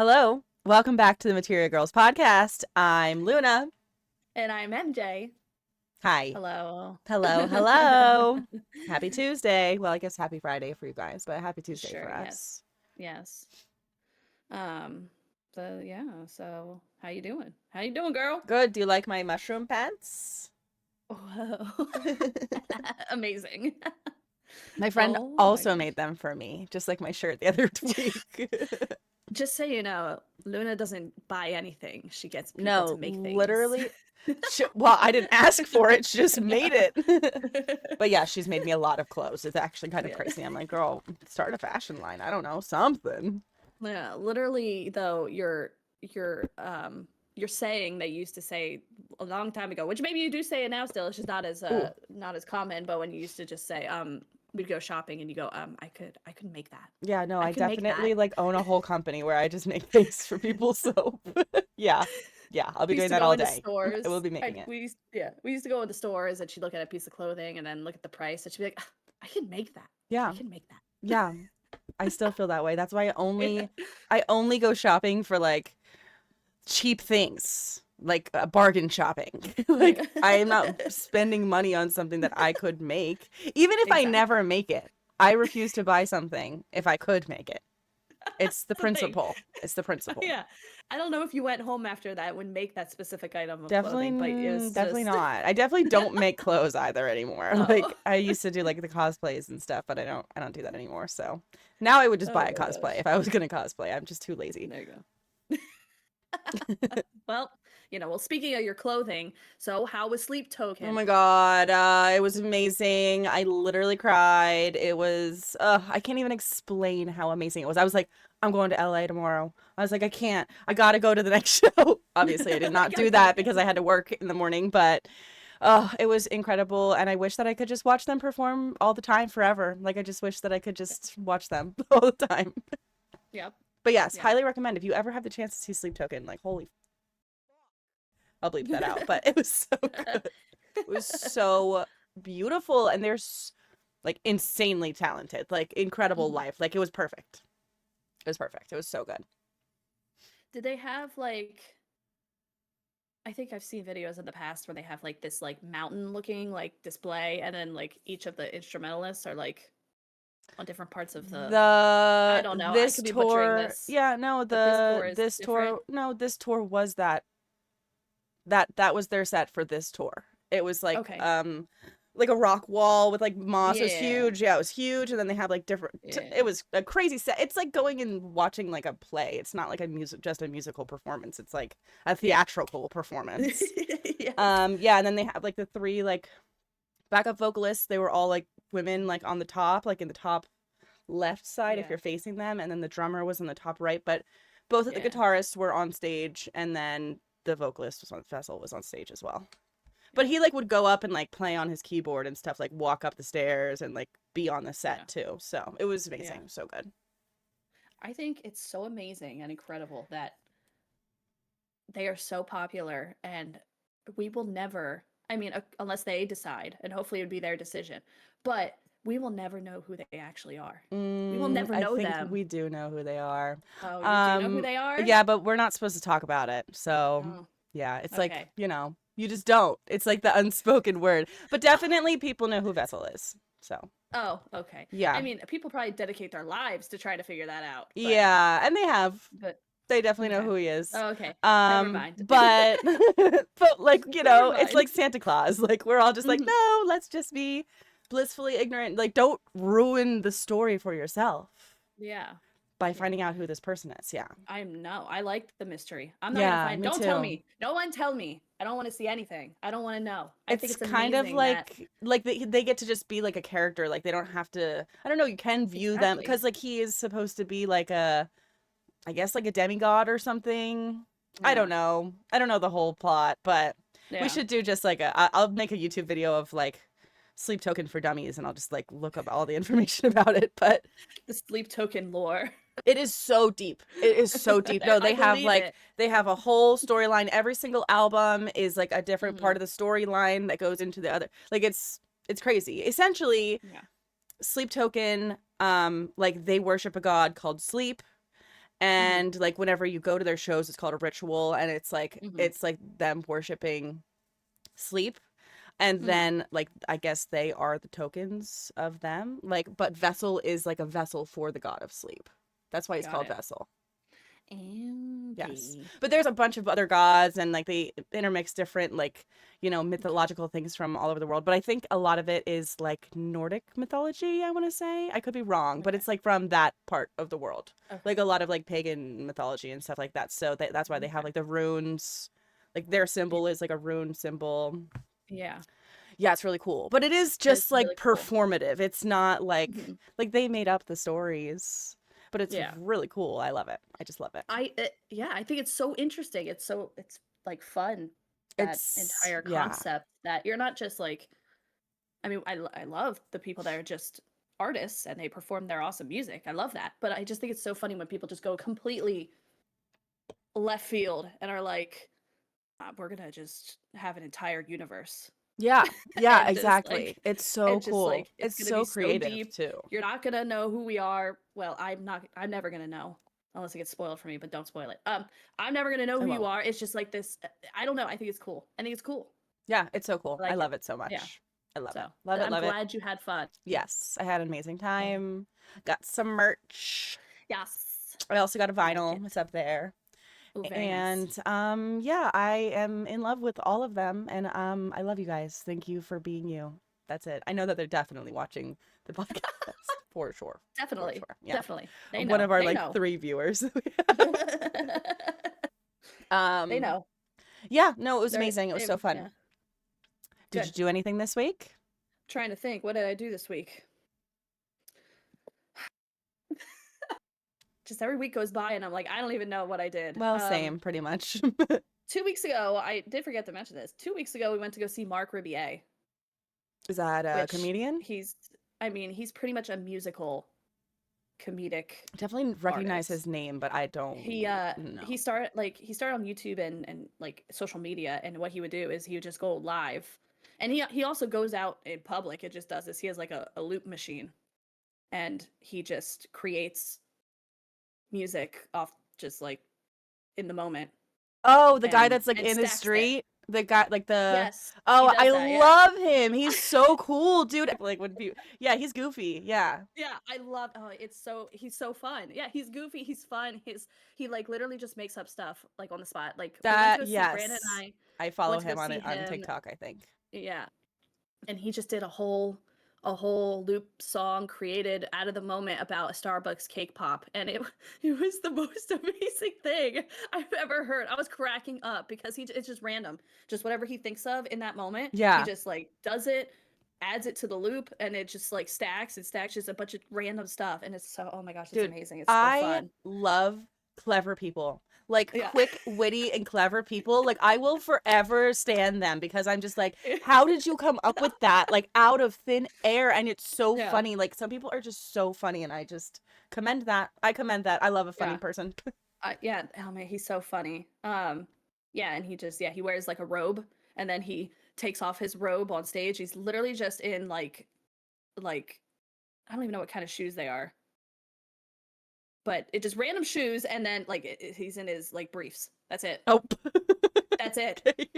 Hello. Welcome back to the Materia Girls podcast. I'm Luna. And I'm MJ. Hi. Hello. Hello. Hello. Happy Tuesday. Well, I guess happy Friday for you guys, but happy Tuesday Sure, for yes. us. Yes. Um, so how you doing? How you doing, girl? Good. Do you like my mushroom pants? Whoa. Amazing. My friend Oh my also gosh. made them for me, just like my shirt the other week. Just so you know, Luna doesn't buy anything. She gets people to No, make things. literally. Well, I didn't ask for it. She just made it. But yeah, she's made me a lot of clothes. It's actually kind of Yeah. crazy. I'm like, girl, start a fashion line. I don't know, something. Yeah, literally though, you're saying that you used to say a long time ago, which maybe you do say it now still, it's just Ooh. not as common, but when you used to just say, we'd go shopping and you go, I could make that. Yeah, no, I I can make that. definitely like own a whole company where I just make things for people. So yeah, yeah, I'll be We used doing to that go all into day. I will stores. be making it. We used to go into stores and she'd look at a piece of clothing and then look at the price and she'd be like, "Ah, I can make that. I Yeah, can make that." yeah, I still feel that way. That's why Yeah. I only go shopping for like cheap things, like bargain shopping. Like Yeah. I am not spending money on something that I could make, even if I never Exactly. make it. I refuse to buy something if I could make it. It's the That's the thing. principle. It's the principle. Yeah. I don't know if you went home after that would make that specific item of Definitely, clothing, but it was definitely just not. I definitely don't make clothes either anymore. oh. Like I used to do like the cosplays and stuff, but I don't do that anymore. So now I would just buy Oh a my cosplay gosh. if I was gonna cosplay. I'm just too lazy. There you go. Well, well, speaking of your clothing, so how was Sleep Oh Token? my God, it was amazing. I literally cried. It was, I can't even explain how amazing it was. I was like, I'm going to LA tomorrow. I was like, I can't. I gotta go to the next show. Obviously, I did I not gotta do go that again. because I had to work in the morning, but it was incredible. And I wish that I could just watch them perform all the time forever. Like, I just wish that I could just watch them all the time. Yep. But yes, Yep. highly recommend if you ever have the chance to see Sleep Token. Like, holy, I'll bleep that out. But it was so good. It was so beautiful. And there's like insanely talented, like incredible Mhm. life. Like, it was perfect. It was perfect. It was so good. Did they have like I think I've seen videos in the past where they have like this like mountain looking like display and then like each of the instrumentalists are like on different parts of the I don't know. I This could be butchering tour, this, yeah, no, but this tour is this different. tour, no, this tour was that was their set for this tour. It was Okay. like a rock wall with like moss. It was Yeah. huge. Yeah, it was huge. And then they have like different it Yeah. was a crazy set. It's like going and watching like a play. It's not like just a musical performance. It's like a Yeah. theatrical performance. Yes. Yeah, and then they have like the three like backup vocalists. They were all like women like on the top, like in the top left side if Yeah. you're facing them, and then the drummer was in the top right, but both of the Yeah. guitarists were on stage, and then the vocalist was on Vessel was on stage as well. But Yeah. he like would go up and like play on his keyboard and stuff, like walk up the stairs and like be on the Yeah. set too. So it was Yeah. amazing, so good. I think it's so amazing and incredible that they are so popular and we will never, I mean, unless they decide, and hopefully it would be their decision, but we will never know who they actually are. We will never I know think them. we do know who they are. Oh, you do know who they are? Yeah, but we're not supposed to talk about it. So Oh, yeah, it's like, okay. you just don't. It's like the unspoken word. But definitely people know who Vessel is. So Oh, okay. I yeah. mean, people probably dedicate their lives to try to figure that out, Yeah, and they have. but They definitely know okay. who he is. Oh, okay. Never mind. But but like, Never it's mind. like Santa Claus. Like we're all just like, Mhm. no, let's just be blissfully ignorant. Like don't ruin the story for yourself Yeah. by Yeah. finding out who this person is. Yeah. I'm no. I like the mystery. I'm not gonna Yeah, find. me Don't tell too. me. No one tell me. I don't want to see anything. I don't want to know. I think It's it's kind of amazing that like they get to just be like a character. Like they don't have to, I don't know, you can view them exactly. because like he is supposed to be like a, I guess like a demigod or something. I don't Yeah. know. I don't know the whole plot, but we Yeah. should do just like I'll make a YouTube video of like Sleep Token for Dummies and I'll just like look up all the information about it. But The sleep token lore. it is so deep. It is so deep. No, I believe it. they have a whole storyline. Every single album is like a different Hmm. part of the storyline that goes into the other. Like it's crazy. Essentially, Yeah. Sleep Token like they worship a god called Sleep, Mm-hmm. And like whenever you go to their shows, it's called a ritual, and Mm-hmm. it's like them worshiping sleep. And Mm-hmm. then like I guess they are the tokens of them. Like but vessel is like a vessel for the god of sleep. That's why he's Got called it. vessel. Yes. Okay. But there's a bunch of other gods and like they intermix different like, mythological things from all over the world. But I think a lot of it is like Nordic mythology, I want to say. I could be wrong, but Okay. it's like from that part of the world. Okay. Like a lot of like pagan mythology and stuff like that. So that's why they have Okay. like the runes. Like their Yeah. symbol is like a rune symbol. Yeah. Yeah, it's really cool. But it is It's just like really cool. performative. It's not Hmm. like they made up the stories, but it's Yeah. really cool. I love it. I just love it. Yeah, I think it's so interesting. It's like fun, that It's entire yeah. concept that you're not just like, I mean, I love the people that are just artists and they perform their awesome music. I love that. But I just think it's so funny when people just go completely left field and are like, we're gonna just have an entire universe Yeah. Yeah, and just exactly. like It's so and just cool. like it's It's gonna be so so creative deep. too. You're not gonna know who we are. Well, I'm never gonna know unless it gets spoiled for me, but don't spoil it. I'm never gonna know I who you won't. are. It's just like this. I don't know. I think it's cool. I think it's cool. Yeah, it's so I cool. I like it. love it so Yeah. much. I love it. So Love it, I'm love it. glad you had fun. Yes, I had an amazing Yeah. time. Got some merch. Yes. I also got a I like vinyl. it. It's up there. Oh, very nice. And yeah, I am in love with all of them and I love you guys. Thank you for being you. That's it. I know that they're definitely watching the podcast for sure. For Definitely. sure. Yeah. Definitely. They One know. of our They like know. 3 viewers. They um know. yeah, no, it was amazing. It was so Yeah. fun. Did you Good. do anything this week? Trying to think. What did I do this week? Just every week goes by and I'm like, I don't even know what I did. Well, same, pretty much. 2 weeks ago, I did forget to mention this. 2 weeks ago, we went to go see Mark Ribier, Is that a which comedian? he's pretty much a musical comedic Definitely recognize his artist. name, but I He don't uh know. he started on YouTube and like social media, and what he would do is he would just go live. And he also goes out in public. It just does this. He has like a loop machine and he just creates music off just like in the moment Oh, the guy and that's like in the stacks it. street? The guy like the Yes, he Oh, I does that. Yeah. love him. He's so cool, dude. Like when people Yeah, he's goofy. Yeah. Yeah, I love. Oh, he's so fun. Yeah, he's goofy. He's fun. He like literally just makes up stuff like on the spot. Like we went to That go see Brandon yes. and I I follow went to go him see on him. TikTok, I think. Yeah, and he just did a whole loop song created out of the moment about a Starbucks cake pop, and it was the most amazing thing I've ever heard. I was cracking up because it's just random, just whatever he thinks of in that moment. He Yeah. just like does it, adds it to the loop, and it just like stacks and stacks just a bunch of random stuff, and it's so, oh my gosh, it's Dude, amazing. It's so I fun. love clever people. Like Yeah. quick, witty, and clever people. Like I will forever stand them because I'm just like, how did you come up with that? Like out of thin air, and it's so Yeah. funny. Like some people are just so funny, and I just commend that. I commend that. I love a funny Yeah. person. Yeah. Oh man, he's so funny. Yeah, and he wears like a robe, and then he takes off his robe on stage. He's literally just in like I don't even know what kind of shoes they are, but it just random shoes, and then like he's in his like briefs. That's it. Oh, That's it. okay.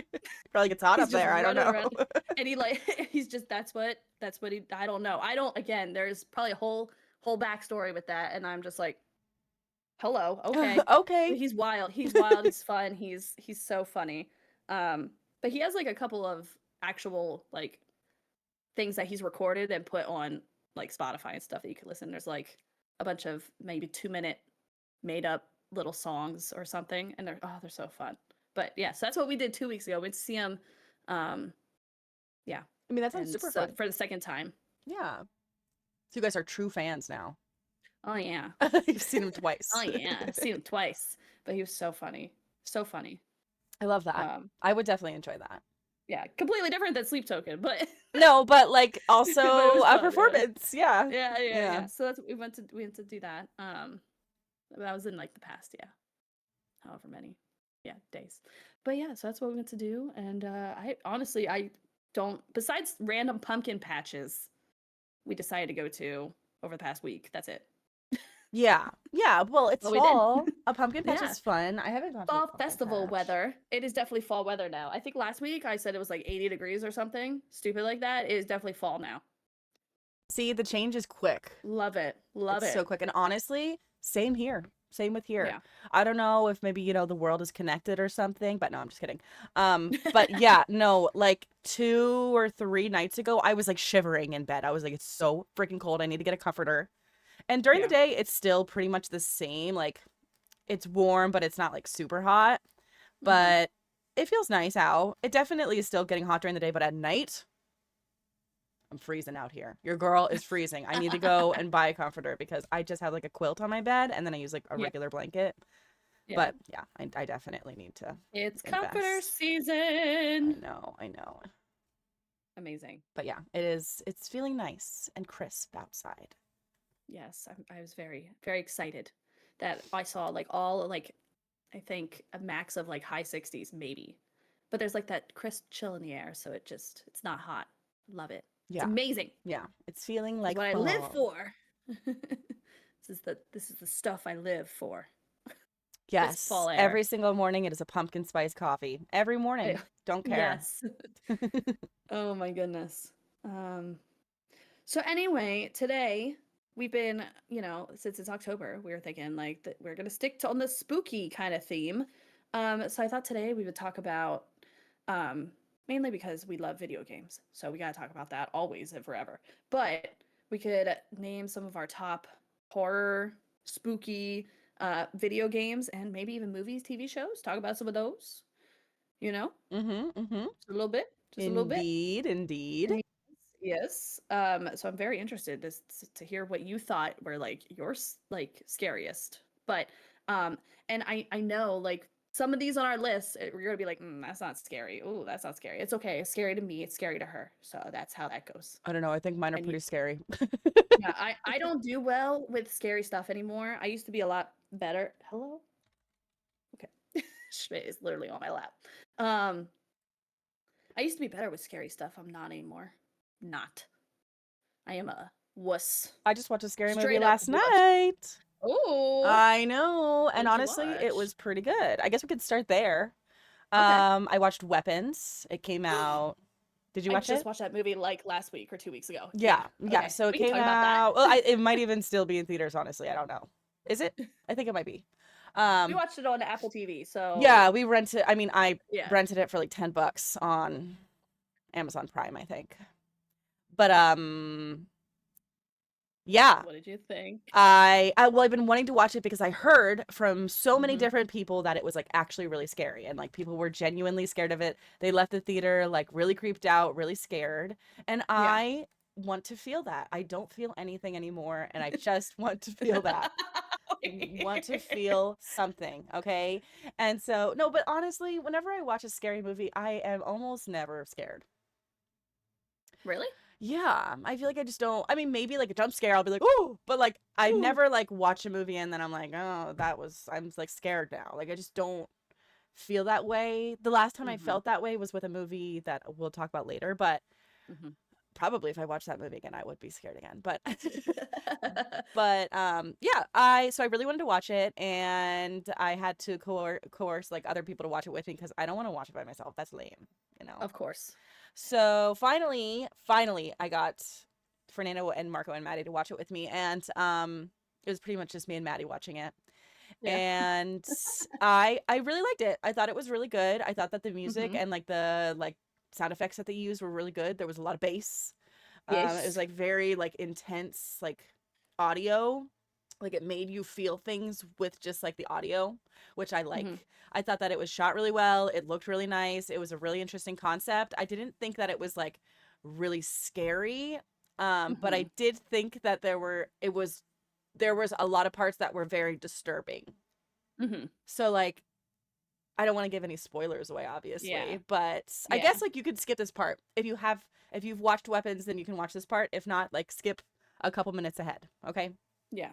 Probably gets hot He's up just there. I don't running know. around, and he like he's just that's what he. I don't know. I don't. Again, there's probably a whole backstory with that, and I'm just like, hello, okay. Okay. He's wild. He's wild. He's fun. He's so funny. But he has like a couple of actual like things that he's recorded and put on like Spotify and stuff that you can listen. There's like a bunch of maybe 2-minute made up little songs or something, and they're so fun. But yeah, so that's what we did 2 weeks ago. We went to see him. Um, yeah, I mean, that sounds and super so fun. for the second time. Yeah. So you guys are true fans now. Oh yeah, You've seen him twice. oh yeah. I've seen him twice, but he was so funny, so funny. I love that. Um, I would definitely enjoy that. yeah, completely different than Sleep Token, but No, but like also but it was a fun. Yeah. performance. Yeah. Yeah. Yeah. So that's we went to do that. That was in like the past, yeah, however many, yeah, days. But yeah, so that's what we went to do, and I honestly I don't. Besides random pumpkin patches, we decided to go to over the past week. That's it. Yeah. Yeah. Well, it's Well, we did. fall. A pumpkin patch Yeah. is fun. I haven't gone to a Fall pumpkin festival patch. weather. It is definitely fall weather now. I think last week I said it was like 80 degrees or something stupid like that. It is definitely fall now. See, the change is quick. Love it. Love It's it. so quick. And honestly, same here. Same with here. Yeah. I don't know if maybe, the world is connected or something, but no, I'm just kidding. But yeah, no, like 2 or 3 nights ago, I was like shivering in bed. I was like, it's so freaking cold. I need to get a comforter. And during the Yeah. day, it's still pretty much the same. Like it's warm, but it's not like super hot. Hmm. But it feels nice out. It definitely is still getting hot during the day, but at night, I'm freezing out here. Your girl is freezing. I need to go and buy a comforter because I just have like a quilt on my bed and then I use like a Yeah. regular blanket. Yeah. But yeah, I definitely need to It's comforter invest. I season. know, I know. Amazing. But yeah, it's feeling nice and crisp outside. Yes, I was very, very excited that I saw like all like I think a max of like high 60s maybe. But there's like that crisp chill in the air, so it's not hot. Love it. It's Yeah. amazing. Yeah. It's feeling This is like what I live fall. for. This is the stuff I live for. Crisp Yes. fall air. Every single morning it is a pumpkin spice coffee. Every Eh, morning. Don't care. Yes. Oh my goodness. Um so anyway, today we've been, since it's October, we were thinking like that we're gonna stick to on the spooky kind of theme. So I thought today we would talk about um mainly because we love video games. So we gotta talk about that always and forever. But we could name some of our top horror, spooky video games and maybe even movies, TV shows. Talk about some of those, you know? Mm-hmm. Mm-hmm. Just a little bit. Just a little bit. Indeed, indeed. Yes. Yes. So I'm very interested to hear what you thought were like your like scariest. But and I know like some of these on our list, we're gonna be like, that's not scary. Oh, that's not scary. It's okay. It's scary to me. It's scary to her. So that's how that goes. I don't know. I think mine are And you, pretty scary. yeah, I don't do well with scary stuff anymore. I used to be a lot better. Hello. Okay. Schmidt is literally on my lap. Um, I used to be better with scary stuff. I'm not anymore. Not. I am a wuss. I just watched a scary movie Straight up last wuss. night. Oh, I know. what And did you honestly, it watch? was pretty good. I guess we could start there. Okay. I watched Weapons. It came out. Did you I watch just it? watched that movie like last week or 2 weeks ago. Yeah. Yeah. Yeah. Okay. So it We can came talk about that. out. Well, it might even still be in theaters, honestly. I don't know. Is it? I think it might be. We Um, watched it on Apple TV, so yeah, we rented I yeah. rented it for like $10 on Amazon Prime, I think. But yeah. What did you think? I've been wanting to watch it because I heard from so many Hmm. different people that it was like actually really scary and like people were genuinely scared of it. They left the theater like really creeped out, really scared. And Yeah. I want to feel that. I don't feel anything anymore and I just want to feel that. Want to feel something, okay? And so no, but honestly, whenever I watch a scary movie, I am almost never scared. Really? Yeah, I feel like I just don't. I mean, maybe like a jump scare, I'll be like, "Oh," but like I Ooh. never like watch a movie and then I'm like, "Oh, that was." I'm like scared now. Like I just don't feel that way. The last time I Hmm. felt that way was with a movie that we'll talk about later. But Hmm. probably if I watched that movie again, I would be scared again. But yeah, I really wanted to watch it and I had to coerce like other people to watch it with me because I don't want to watch it by myself. That's lame, you know. Of course. So finally, I got Fernando and Marco and Maddie to watch it with me, and it was pretty much just me and Maddie watching it. Yeah. And I really liked it. I thought it was really good. I thought that the music Hmm. and like the like sound effects that they used were really good. There was a lot of bass. It was Yes. like very like intense like audio. Like it made you feel things with just like the audio, which I Hmm. like. I thought that it was shot really well. It looked really nice. It was a really interesting concept. I didn't think that it was like really scary. But Hmm. I did think that there was a lot of parts that were very disturbing. Hmm. So like I don't want to give any spoilers away, Yeah. obviously, but I Yeah. guess like you could skip this part. If you've watched Weapons, then you can watch this part. If not, like skip a couple minutes ahead. Okay. Yeah.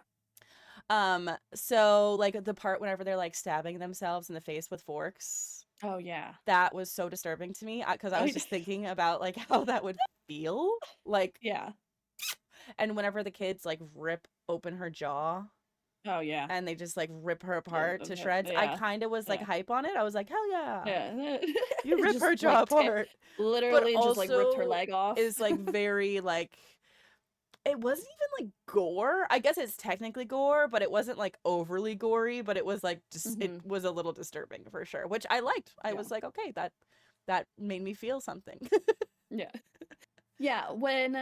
So like the part whenever they're like stabbing themselves in the face with forks, Oh yeah. that was so disturbing to me because I was I just thinking about like how that would feel. Like, yeah. and whenever the kids like rip open her jaw, Oh yeah. and they just like rip her Yeah. apart to Okay. shreds. I Yeah. kind of was like Yeah. hype on it. I was like, hell yeah, Yeah. you rip Just her jaw like apart. But literally just like ripped her also leg off. is like very like it wasn't even like gore. I guess it's technically gore, but it wasn't like overly gory, but it was like just it Hmm. was a little disturbing for sure, which I liked. I Yeah. was like, okay, that made me feel something. Yeah. Yeah. When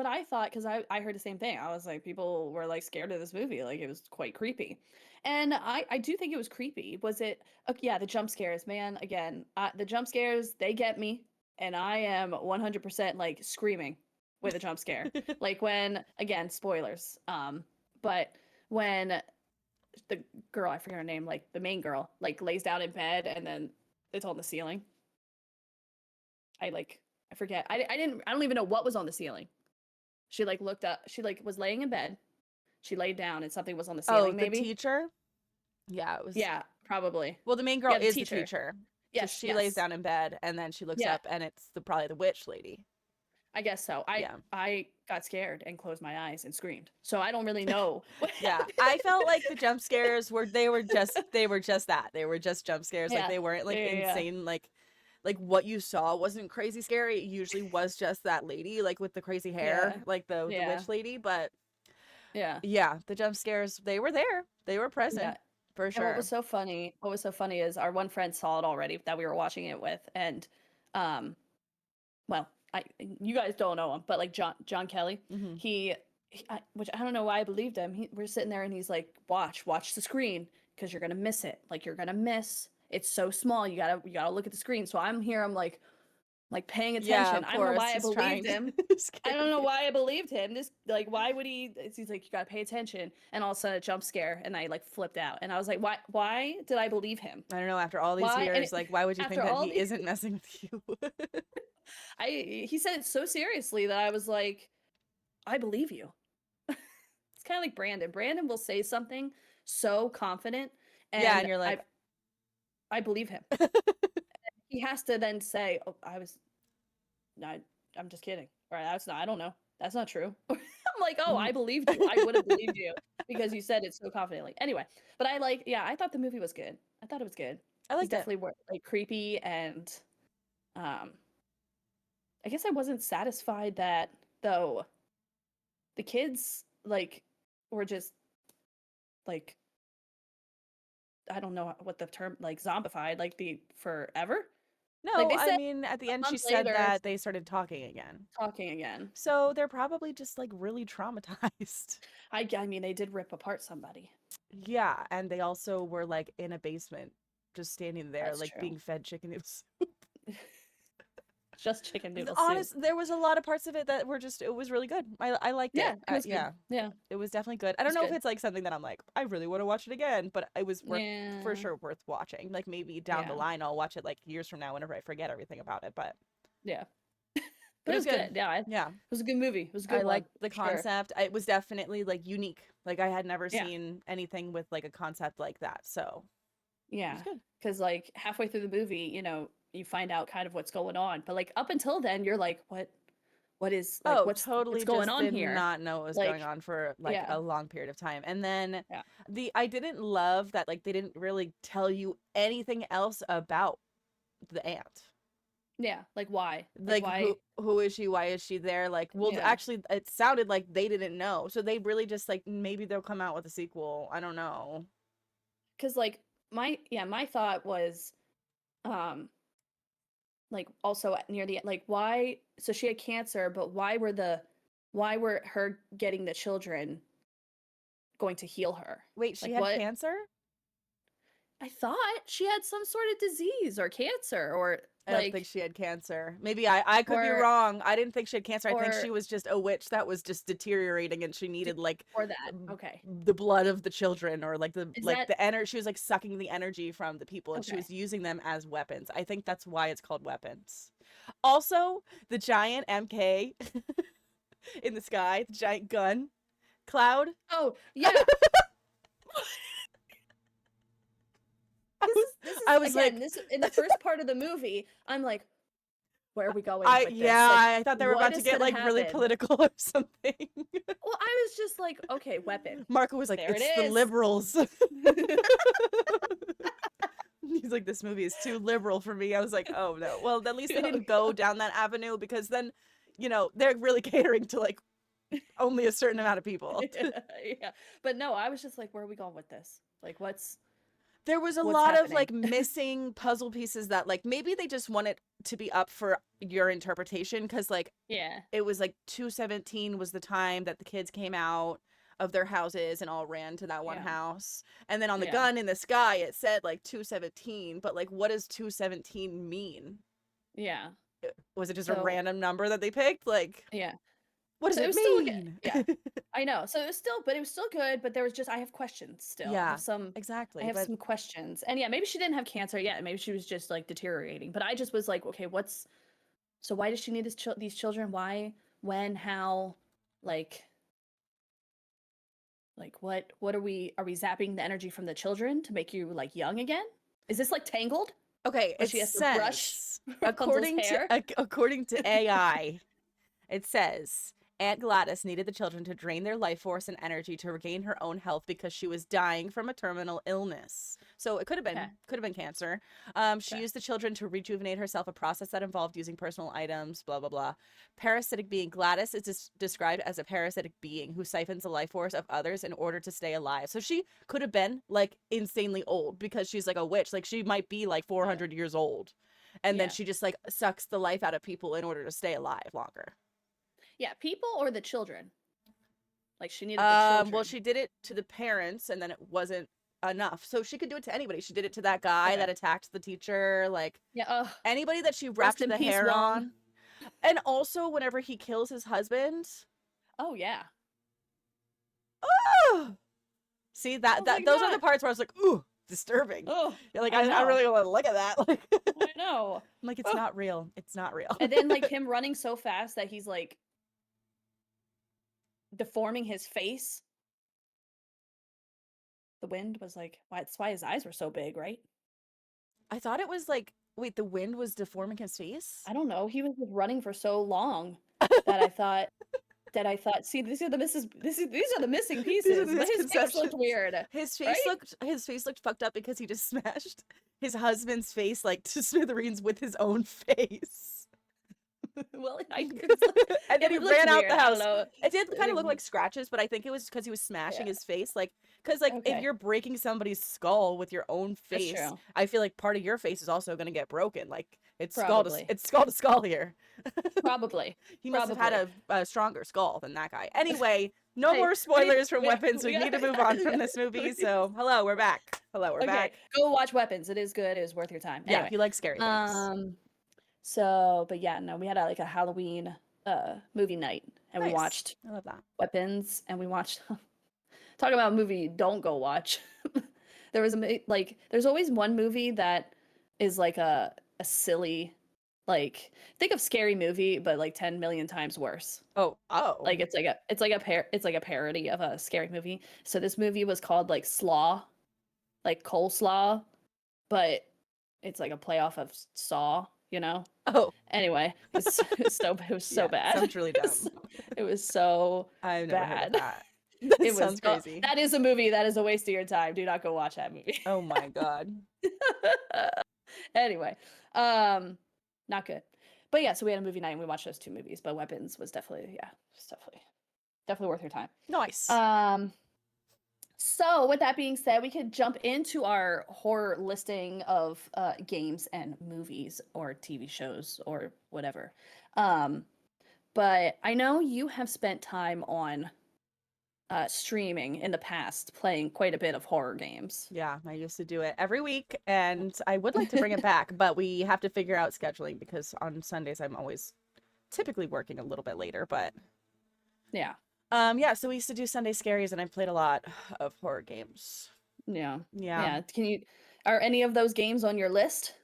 I thought, because I heard the same thing. I was like, people were like scared of this movie. Like it was quite creepy. And I do think it was creepy. Was it? Yeah, the jump scares, man. Again, the jump scares, they get me. And I am 100% like screaming with a jump scare. Like when, again, spoilers. But when the girl, I forget her name, like the main girl, like lays down in bed and then it's on the ceiling. I forget. I don't even know what was on the ceiling. She like looked up. She like was laying in bed. She laid down and something was on the Oh, ceiling, the maybe. teacher? Yeah, it was Yeah, probably. well, the main girl Yeah, the is the teacher. teacher. So Yes, she lays yes. down in bed and then she looks Yeah, up and it's probably the witch lady. I guess so. I Yeah. I got scared and closed my eyes and screamed. So I don't really know what Yeah. happened. I felt like the jump scares were just that. They were just jump scares. Like Yeah. they weren't Yeah, like yeah, yeah. insane like what you saw wasn't crazy scary. It usually was just that lady like with the crazy hair, Yeah. like the Yeah. witch lady, but Yeah. yeah, the jump scares, they were there. They were present Yeah. for And sure. what was so funny is our one friend saw it already that we were watching it with, and um well, you guys don't know him, but like John Kelly, Mhm. which I don't know why I believed him. We're sitting there and he's like, watch the screen because you're gonna miss it. Like you're gonna miss. It's so small. You gotta look at the screen. So I'm here. I'm like paying Yeah, attention. of I don't know course. why I He's trying believed to him. I scare don't know you. why I believed him. This like why would he? He's like you gotta pay attention. And all of a sudden a jump scare and I like flipped out and I was like why did I believe him? I don't know, after all these Why? years, like why would you think After that all he the isn't messing with you? he said it so seriously that I was like, I believe you. It's kind of like Brandon. Brandon will say something so confident, Yeah, and and you're like I believe him. He has to then say, "Oh, no, I'm just kidding," or "That's not. I don't know. That's not true." I'm like, "Oh, "Mm." I believed you. I would have believed you because you said it so confidently." Anyway, but yeah, I thought the movie was good. I thought it was good. It I was liked it. definitely like creepy, and um, I guess I wasn't satisfied that though the kids like were just like I don't know what the term like zombified like the forever. Like No, they I said mean, at the a end she month said later that they started talking again. talking again. So they're probably just like really traumatized. I mean they did rip apart somebody. Yeah, and they also were like in a basement, just standing there, That's like true. being fed chicken noodles. Just chicken noodle soup. Honest, there was a lot of parts of it that were just, it was really good. I liked Yeah, it. it was good. Yeah, Yeah, it it was definitely good. I don't was know if good. it's like something that I'm like, I really want to watch it again, but it was for Yeah. sure worth watching. Like maybe down the Yeah. line I'll watch it like years from now whenever I forget everything about it, Yeah. but But it it was was good. good. Yeah, it Yeah. was a good movie. It was a I good one liked the for sure. concept. It was definitely like unique. Like I had never Yeah. seen anything with like a concept like that. So it was Yeah. good. Cuz like halfway through the movie, you find out kind of what's going on. But like up until then you're like what is like Oh, what's totally going just on did here? not know what was going Like on for like yeah. a long period of time. And then Yeah. I didn't love that like they didn't really tell you anything else about the aunt. Yeah. Like why? Like Like why? who is she? Why is she there? Like, well, Yeah. actually it sounded like they didn't know. So they really just like maybe they'll come out with a sequel. I don't know. Cuz like my thought was um like also near the like why so she had cancer, but why were her getting the children going to heal her? Wait, she Like had what? cancer? I thought she had some sort of disease or cancer or I don't think like she had cancer. Maybe I could be or wrong. I didn't think she had cancer. I think or she was just a witch that was just deteriorating and she d- needed like or that. Okay. the blood of the children or Is like that the energy. She was like sucking the energy from the people and she okay? was using them as weapons. I think that's why it's called weapons. Also, the giant MK in the sky, the giant gun cloud. Oh, yeah. I This was, is I was again, like, this in the first part of the movie, I'm like, where are we going with this? Yeah, Like, I thought they were what about to is get gonna like really happen? political or something. Well, I was just like, okay, weapon. Marco was like, There it it's the is. liberals. He's like, this movie is too liberal for me. I was like, oh no. Well, at least they Oh, didn't go down that avenue, because then, you know, they're really catering to like only a certain amount of people. yeah. But no, I was just like, where are we going with this? Like, There was a what's lot of happening? like missing puzzle pieces that like maybe they just want it to be up for your interpretation, because like Yeah. it was like 217 was the time that the kids came out of their houses and all ran to that one Yeah. house. And then on the Yeah. gun in the sky it said like 217, but like what does 217 mean? Yeah. Was it just a So, random number that they picked? Like, yeah. what does So it it was still good. mean? Yeah. I know. So it was still good, but there was just I have questions still. Yeah, I exactly. have But some questions. And yeah, maybe she didn't have cancer yet. Maybe she was just like deteriorating. But I just was like, okay, so why does she need these children? Why, when, how, like what are we zapping the energy from the children to make you like young again? Is this like Tangled okay, where it she has to brush says Rapunzel's hair? according to AI, it says Aunt Gladys needed the children to drain their life force and energy to regain her own health because she was dying from a terminal illness. So it Okay. could have been cancer. She Okay. used the children to rejuvenate herself, a process that involved using personal items, blah blah blah. Parasitic being Gladys is described as a parasitic being who siphons the life force of others in order to stay alive. So she could have been like insanely old because she's like a witch. Like she might be like 400 years old. And then Yeah. she just like sucks the life out of people in order to stay alive longer. Yeah, people or the children? Like she needed the children. Well, she did it to the parents, and then it wasn't enough. So she could do it to anybody. She did it to that guy Okay. that attacked the teacher, like Yeah. anybody that she Rest wrapped in the peace, hair Wong. on. And also, whenever he kills his husband, Oh yeah. oh, see I was like those are the that. parts where I was like, ooh, disturbing. Oh, You're like, I I know. really want to look at that. Like, I know. I'm like, it's Oh. not real. It's not real. And then like him running so fast that he's like deforming his face. The wind was like, why? That's why his eyes were so big, right? I thought it was like, wait, the wind was deforming his face. I don't know. He was just running for so long that I thought, see, these are the missing These are pieces. the But his face looked misconceptions. weird, His face right? looked fucked up because he just smashed his husband's face like to smithereens with his own face. Well, And then he it looked ran out weird. the I don't house. know. It did kind of look like scratches, but I think it was because he was smashing Yeah. his face. Like, because like if Okay. you're breaking somebody's skull with your own That's face, true. I feel like part of your face is also gonna get broken. Like it's Probably. skull to skull here. Probably. He must have had a stronger skull than that guy. Anyway, no Hey, more spoilers from we- Weapons. We we need to gotta- move on from this movie. So, hello, we're back. Hello, we're Okay, back. go watch Weapons. It is good. It is worth your time. Yeah, Anyway, if you like scary things. So, but yeah, no, we had like a Halloween movie night, and we Nice. watched I love that. Weapons, and we watched. Talk about a movie you don't go watch. There was there's always one movie that is like a silly, like think of Scary Movie, but like 10 million times worse. Oh. Like it's like a parody of a scary movie. So this movie was called like Slaw, like coleslaw, but it's like a playoff of Saw, you know? Oh. Anyway, it was so Yeah, bad. sounds really dumb. It was so I've never heard of bad. that. That It sounds was crazy. that is a movie that is a waste of your time. Do not go watch that movie. Oh my god. Anyway, not good. But yeah, so we had a movie night and we watched those two movies. But Weapons was definitely definitely worth your time. Nice. So with that being said, we could jump into our horror listing of games and movies or TV shows or whatever. But I know you have spent time on streaming in the past, playing quite a bit of horror games. Yeah, I used to do it every week, and I would like to bring it back, but we have to figure out scheduling because on Sundays I'm always typically working a little bit later, but Yeah. yeah, so we used to do Sunday Scaries, and I played a lot of horror games. Yeah. Yeah. Are any of those games on your list?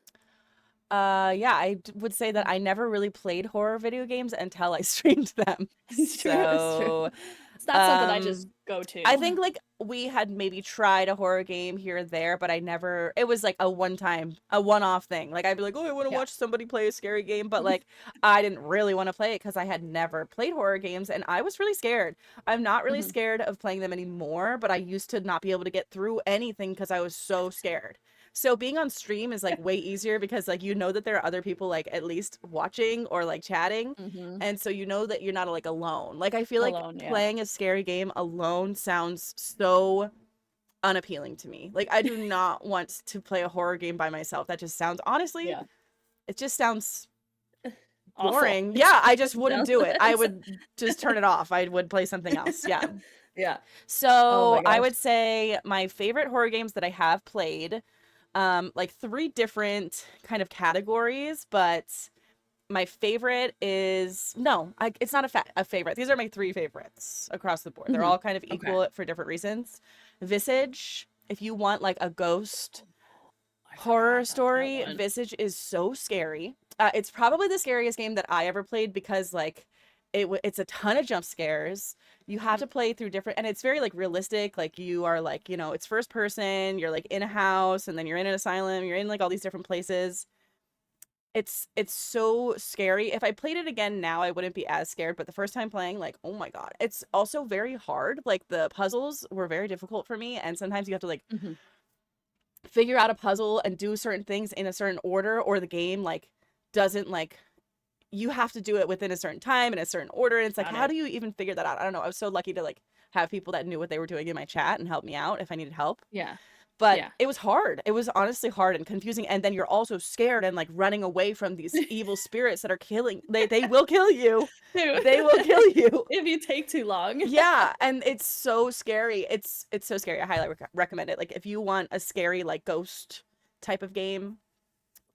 Yeah, would say that I never really played horror video games until I streamed them. It's true, it's true. It's not something I just Um, go I to. think like we had maybe tried a horror game here or there, but I never, it was like a one-off thing. Like I'd be like, oh, I want to Yeah. watch somebody play a scary game, but like I didn't really want to play it because I had never played horror games and I was really scared. I'm not really Hmm. scared of playing them anymore, but I used to not be able to get through anything because I was so scared. So being on stream is like way easier because like you know that there are other people like at least watching or like chatting. Hmm. And so you know that you're not like alone. Like I feel like Alone, yeah. playing a scary game alone sounds so unappealing to me. Like I do not want to play a horror game by myself. That just sounds honestly, Yeah. it just sounds Awful. boring. Yeah, I just It wouldn't do it. I sounds- would just turn it off. I would play something else. Yeah. Yeah. Oh So my I gosh. would say my favorite horror games that I have played, like three different kind of categories, but my favorite is no, it's not a favorite. These are my three favorites across the board. They're Hmm. all kind of Okay. equal for different reasons. Visage, if you want like a ghost I horror forgot about that story, one. Visage is so scary. It's probably the scariest game that I ever played because like it's a ton of jump scares. You have to play through different, and it's very like realistic. Like you are like, you know, it's first person. You're like in a house, and then you're in an asylum. You're in like all these different places. It's so scary. If I played it again now, I wouldn't be as scared, but the first time playing, like, oh my God. It's also very hard. Like the puzzles were very difficult for me, and sometimes you have to like Hmm. figure out a puzzle and do certain things in a certain order or the game like doesn't like you have to do it within a certain time in a certain order and it's like Got how it. do you even figure that out? I don't know. I was so lucky to like have people that knew what they were doing in my chat and help me out if I needed help. Yeah. But Yeah. it was hard. It was honestly hard and confusing. And then you're also scared and like running away from these evil spirits that are killing. They will kill you. Dude, They will kill you. if you take too long. Yeah, and it's so scary. It's so scary. I highly recommend it. Like if you want a scary like ghost type of game,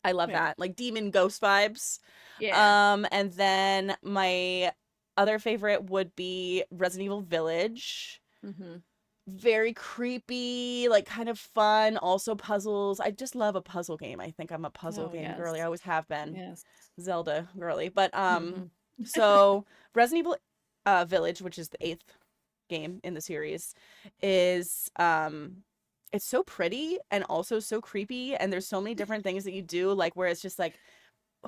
I love Yeah. that. Like demon ghost vibes. Yeah. And then my other favorite would be Resident Evil Village. Hmm. Very creepy, like kind of fun, also puzzles. I just love a puzzle game. I think I'm a puzzle Oh, game girly. I yes. always have been. Yes. Zelda girly. But Hmm. so Resident Evil Village, which is the eighth game in the series, is it's so pretty and also so creepy and there's so many different things that you do like where it's just like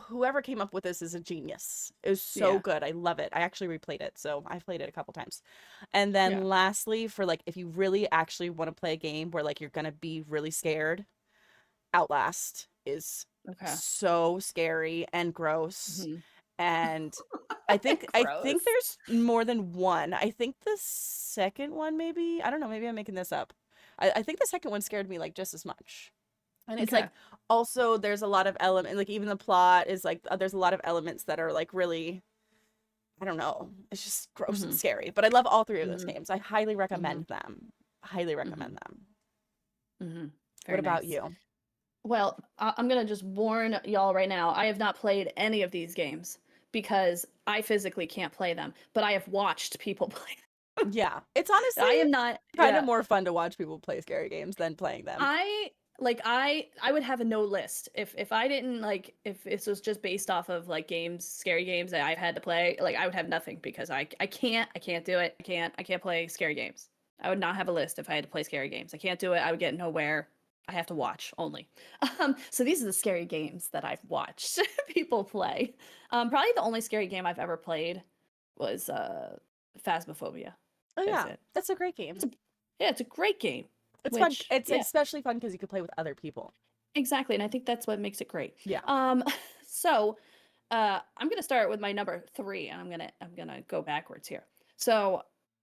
whoever came up with this is a genius. It was so Yeah. good. I love it. I actually replayed it, so I've played it a couple times. And then Yeah. lastly, for like if you really actually want to play a game where like you're gonna be really scared, Outlast is Okay. so scary and gross. Hmm. And I think Gross. there's more than one. I think the second one maybe. I don't know, maybe I'm making this up. I think the second one scared me like just as much. And it's Okay. like also there's a lot of element like even the plot is like there's a lot of elements that are like really I don't know. It's just gross and Hmm. scary. But I love all three of those Hmm. games. I highly Hmm. recommend them. Highly Hmm. recommend them. Hmm. What Very about nice. you? Well, I'm gonna just warn y'all right now. I have not played any of these games because I physically can't play them, but I have watched people play. Yeah. It's I honestly am not. kind of Yeah. more fun to watch people play scary games than playing them. I like I would have a no list if I didn't like if this was just based off of like games, scary games that I've had to play. Like I would have nothing because I can't do it. I can't play scary games. I would not have a list if I had to play scary games. I can't do it. I would get nowhere. I have to watch only. So these are the scary games that I've watched people play. Probably the only scary game I've ever played was Phasmophobia. Oh That's yeah. it. That's a great game. Yeah, it's a great game. It's fun. Which It's yeah, especially fun because you could play with other people. exactly, and I think that's what makes it great. Yeah. So I'm gonna start with my number three, and I'm gonna go backwards here. So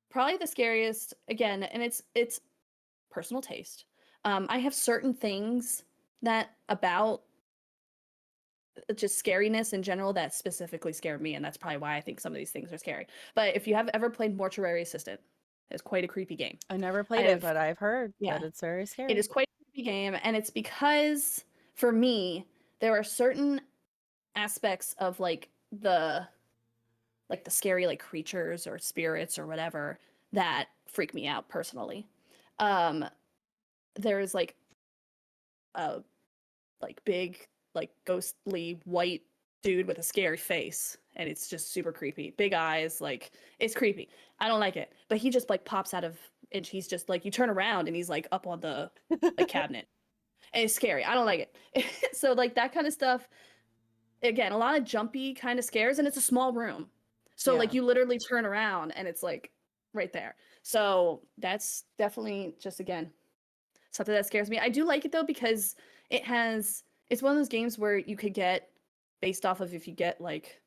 probably the scariest again, and it's personal taste. I have certain things that about just scariness in general that specifically scared me, and that's probably why I think some of these things are scary. But if you have ever played Mortuary Assistant, it's quite a creepy game. I never I played it, have but I've heard yeah, that it's very it scary. is quite a creepy game, and it's because for me there are certain aspects of like the scary like creatures or spirits or whatever that freak me out personally. Um there's like a like big like ghostly white dude with a scary face, and it's just super creepy. Big eyes, like it's creepy. I don't like it. But he just like pops out of, and he's just like, you turn around and he's like up on the like cabinet. And it's scary. I don't like it. So like that kind of stuff, again, a lot of jumpy kind of scares, and it's a small room. So Yeah. like you literally turn around and it's like right there. So that's definitely just, again, something that scares me. I do like it though because it's one of those games where you could get, based off of if you get like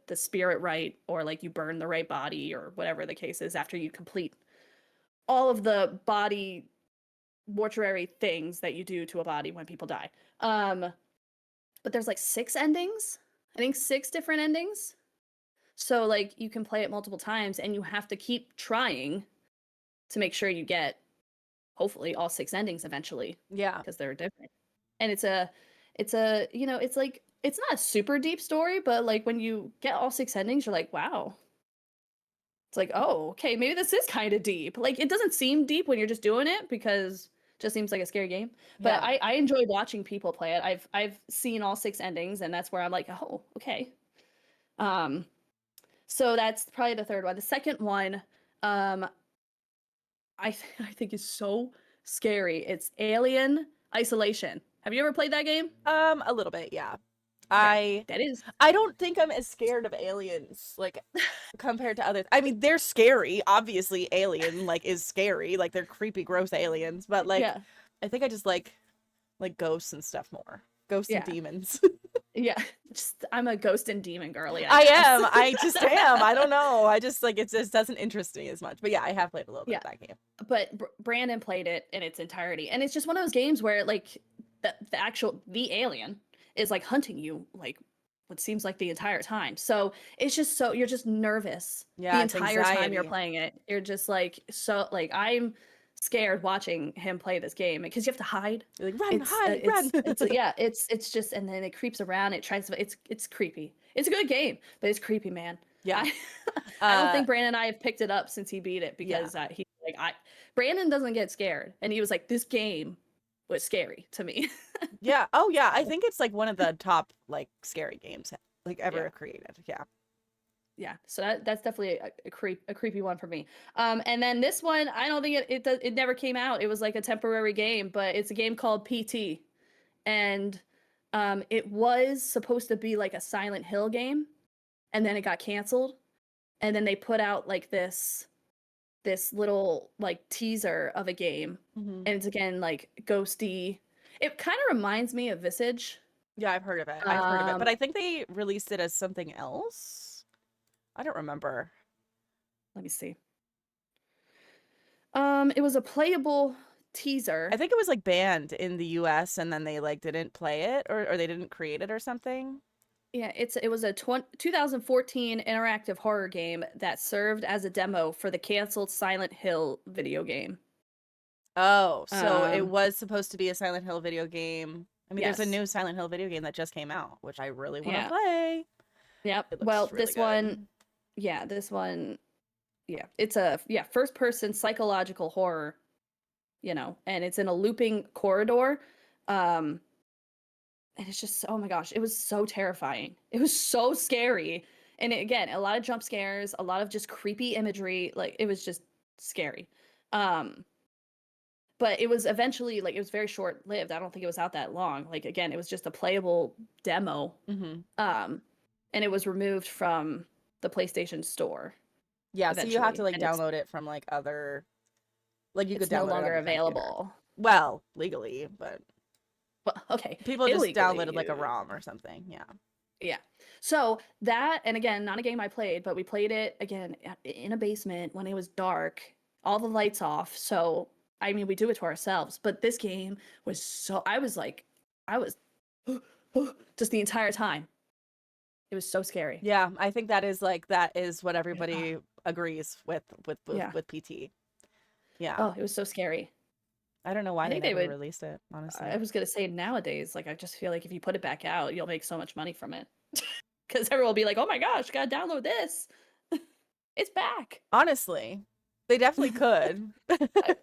the spirit right, or like you burn the right body or whatever the case is after you complete all of the body mortuary things that you do to a body when people die. But there's like 6 endings. I think 6 different endings. So like you can play it multiple times and you have to keep trying to make sure you get hopefully all 6 endings eventually, Yeah. because they're different. And it's a, it's like, it's not a super deep story, but like when you get all 6 endings, you're like, wow. It's like, oh, okay, maybe this is kind of deep. Like it doesn't seem deep when you're just doing it because it just seems like a scary game. But Yeah. I enjoy watching people play it. I've seen all 6 endings, and that's where I'm like, oh, okay. Um, so that's probably the third one. The second one, um, I think is so scary. It's Alien Isolation. Have you ever played that game? A little bit, yeah. Yeah, I that is. I don't think I'm as scared of aliens, like, compared to others. I mean, they're scary. Obviously, Alien, like, is scary. Like, they're creepy, gross aliens. But, like, Yeah, I think I just like ghosts and stuff more. Ghosts and yeah, demons. yeah. Just, I'm a ghost and demon girly, I I guess. am. I just am. I don't know. I just, like, it just doesn't interest me as much. But yeah, I have played a little bit Yeah, of that game. but Brandon played it in its entirety, and it's just one of those games where like the alien is like hunting you like what seems like the entire time. So it's just, so you're just nervous the Yeah, it's entire time you're anxiety. playing it. You're just like, so like I'm scared watching him play this game because you have to hide. You're like, run, hide, run. Yeah, it's just, and then it creeps around. It tries to, it's creepy. It's a good game, but it's creepy, man. Yeah. I I don't Uh, think Brandon and I have picked it up since he beat it yeah. because he like I Brandon doesn't get scared, and he was like, this game was scary to me. Yeah. Oh, yeah. I think it's like one of the top like scary games like Yeah, ever created. Yeah. yeah. So that's definitely a creepy one for me. And then this one, I don't think it never came out. It was like a temporary game, but it's a game called PT, and it was supposed to be like a Silent Hill game, and then it got canceled, and then they put out like this little like teaser of a game, Hmm. and it's again like ghosty. It kind of reminds me of Visage. Yeah, I've heard of it. I've heard of it, but Um, I think they released it as something else. I don't remember. Let me see. It was a playable I teaser. think it was like banned in the US and then they like didn't play it or they didn't create it or something. Yeah, it was a 2014 interactive horror game that served as a demo for the canceled Silent Hill video game. Oh, so it Um, was supposed to be a Silent Hill video game. I mean, there's a yes. new Silent Hill video game that just came out, which I really want to Yeah. play. Yep. It Well, looks really this one, good. yeah, this one, yeah, it's a, yeah, first person psychological horror, and it's in a looping corridor. Um, and it's just, oh my gosh, it was so terrifying. It was so scary. And again, a lot of jump scares, a lot of just creepy imagery. Like it was just scary. Um, but it was eventually like, it was very short lived. I don't think it was out that long. Like again, it was just a playable demo. Hmm. Um, and it was removed from the PlayStation Store Yeah, so you have to eventually, like and download it from like other, like you could it's no download it on longer your computer. available. Well, legally, but Well, okay, people just downloaded illegally. like a ROM or something. Yeah. Yeah. So that, and again, not a game I played, but we played it again in a basement when it was dark, all the lights off. So, I mean, we do it to ourselves, but this game was so, I was just the entire time. It was so scary. Yeah, I think that is what Yeah. everybody agrees Yeah. with PT. Yeah. Oh, it was so scary. I don't know why I they think they never would, released it, I honestly. was going to say nowadays, like, I just feel like if you put it back out, you'll make so much money from it. Because everyone will be like, oh my gosh, gotta download this. It's back. Honestly, they definitely could. I,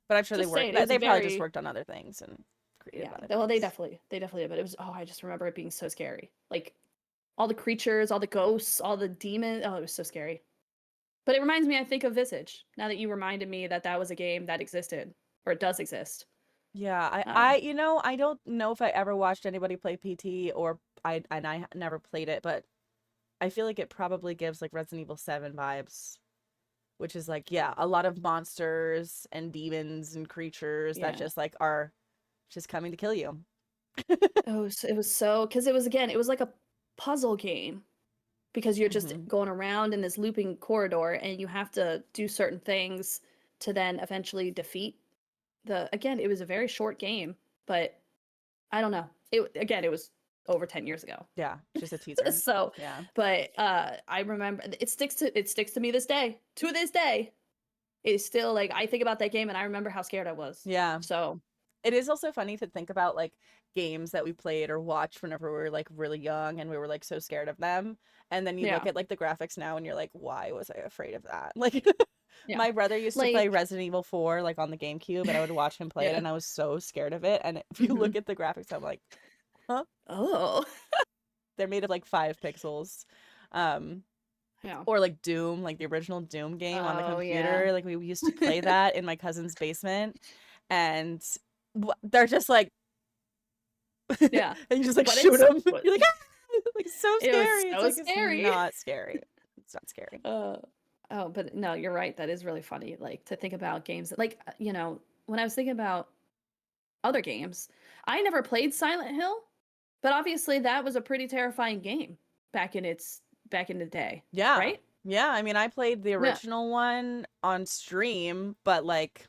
But I'm sure just saying, it was they probably just very, worked on other things and created Yeah. by the Well, they cooks. definitely did, but it was, oh, I just remember it being so scary. Like all the creatures, all the ghosts, all the demons. Oh, it was so scary. But it reminds me, I think, of Visage. Now that you reminded me that that was a game that existed, or it does exist. Yeah, Um, I don't know if I ever watched anybody play PT or I never played it, but I feel like it probably gives like Resident Evil 7 vibes, which is like, yeah, a lot of monsters and demons and creatures that yeah. just like are just coming to kill you. It was so, because it was, again, it was like a puzzle game because you're just Hmm. going around in this looping corridor and you have to do certain things to then eventually defeat the, again, it was a very short game, but I don't know. It was over 10 years ago. Yeah, just a teaser. So, Yeah. but I remember it sticks to me this day. To this day, it's still like I think about that game and I remember how scared I was. Yeah. So, It is also funny to think about like games that we played or watched whenever we were like really young and we were like so scared of them. And then you look yeah. at like the graphics now and you're like, why was I afraid of that? Like Yeah. my brother used to play Like Resident Evil 4 like on the GameCube and I would watch him play it yeah. and I was so scared of it. And if you Hmm. look at the graphics, I'm like, huh? Oh. They're made of like 5 pixels. Um, Yeah. or like Doom, like the original Doom game on the Oh yeah. computer. Like we used to play that in my cousin's basement and they're just like and Yeah. you just like But shoot it's them. but You're like, ah! Like so it was scary. It's so like it's scary. not scary. It's not scary. Uh, oh, but no, you're right. That is really funny. Like to think about games that, like, when I was thinking about other games, I never played Silent Hill, but obviously that was a pretty terrifying game back in the day, Yeah. right? Yeah. I mean, I played the Yeah. original one on stream, but like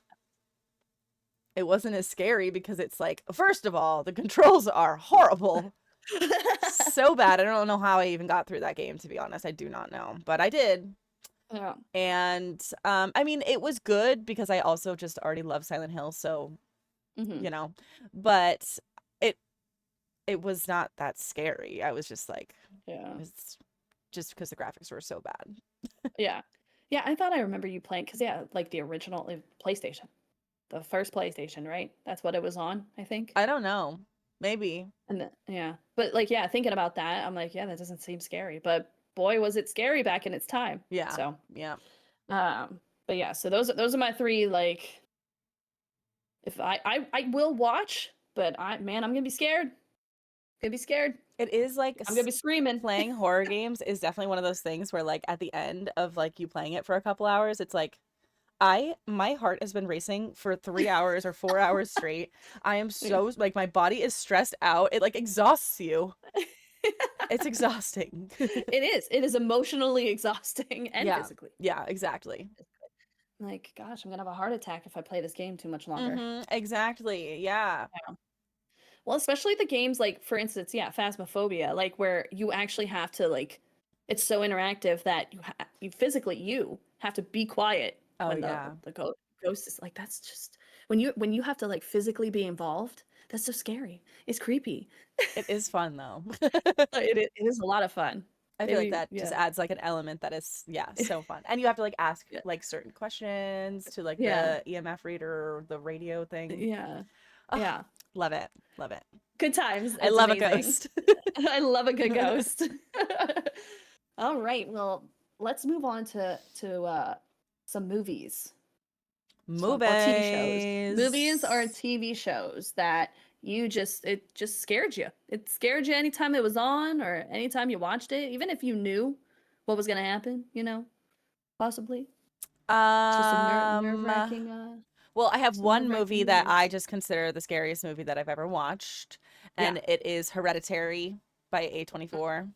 it wasn't as scary because it's like, first of all, the controls are horrible. So bad. I don't know how I even got through that game, to be honest. I do not know, but I did. Yeah. And I mean, it was good because I also just already love Silent Hill, so Hmm. you know, but it it was not that scary. I was just like, Yeah. it's just because the graphics were so bad. Yeah. Yeah. I thought I remember you playing because, yeah, like the original PlayStation, the first PlayStation, right? That's what it was on, I think. I don't know. Maybe. And yeah, but like, yeah, thinking about that, I'm like, yeah, that doesn't seem scary, but boy, was it scary back in its time. Yeah. So, Yeah. but yeah, so those are my three. Like, if I will watch, but I'm gonna be scared. Gonna be scared. It is like I'm gonna be screaming. playing horror games is definitely one of those things where like at the end of like you playing it for a couple hours, it's like my heart has been racing for 3 hours or 4 hours straight. I am Yeah. so like my body is stressed out. It like exhausts you. It's exhausting. It is. It is emotionally exhausting and Yeah. physically. Yeah, exactly. Like, gosh, I'm gonna have a heart attack if I play this game too much longer. Mm-hmm. Exactly. Yeah. Yeah. Well, especially the games like, for instance, yeah, Phasmophobia, like where you actually have to like, it's so interactive that you physically you have to be quiet Oh when yeah. ghost is like, that's just when you have to like physically be involved. That's so scary. It's creepy. It is fun though. It is a lot of fun. I feel like Maybe that just yeah. adds like an element that is, yeah, so fun. And you have to like ask Yeah. like certain questions to like Yeah. the EMF reader or the radio thing. Yeah. Oh, Yeah. love it. Love it. Good times. I It's love a amazing. ghost. I love a good ghost. All right. Well, let's move on to some movies. Some or TV shows. Movies or Movies. TV shows that it just scared you. It scared you anytime it was on or anytime you watched it, even if you knew what was gonna happen, possibly. Just a Um, nerve-wracking well, I have some one nerve-wracking movie that movies. I just consider the scariest movie that I've ever watched, Yeah. and it is Hereditary by A24.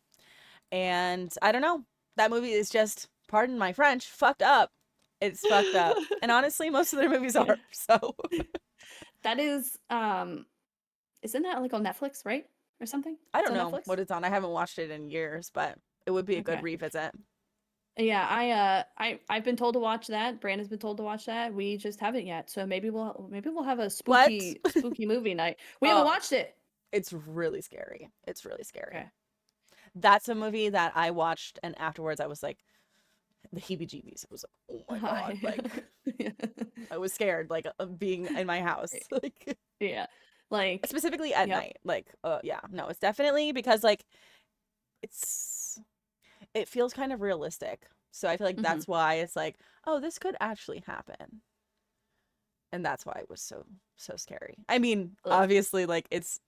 And I don't know, that movie is just, pardon my French, fucked up. It's fucked up. And honestly, most of their movies Yeah. are. So That is isn't that like on Netflix, right? Or something? I It's don't on know Netflix? what it's on. I haven't watched it in years, but it would be a good Okay. revisit. Yeah, I've been told to watch that. Brandon's been told to watch that. We just haven't yet. So maybe we'll have a What? spooky movie night. We haven't Oh, watched it. it's really scary. It's really scary. Okay. That's a Okay. movie that I watched, and afterwards I was like, the heebie-jeebies. I was like, oh my God. Like, Yeah. I was scared, like, of being in my house. Like, Yeah. Like, Specifically at yep. night. Like, yeah, no, it's definitely because like it's it feels kind of realistic. So I feel like Hmm. that's why it's like, oh, this could actually happen. And that's why it was so scary. I mean, Ugh. obviously like it's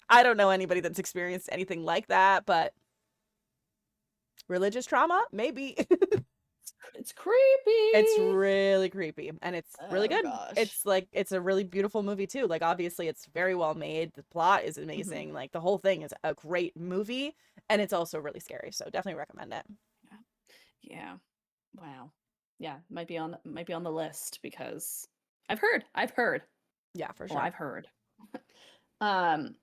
I don't know anybody that's experienced anything like that, but religious trauma, maybe. It's creepy. It's really creepy and it's really Oh good. gosh. It's like it's a really beautiful movie too. Like obviously it's very well made. The plot is Hmm. amazing. Like the whole thing is a great movie and it's also really scary. So definitely recommend it. Yeah. Yeah. Wow. Yeah, might be on the list because I've heard. Yeah, for Well, sure. I've heard. Um,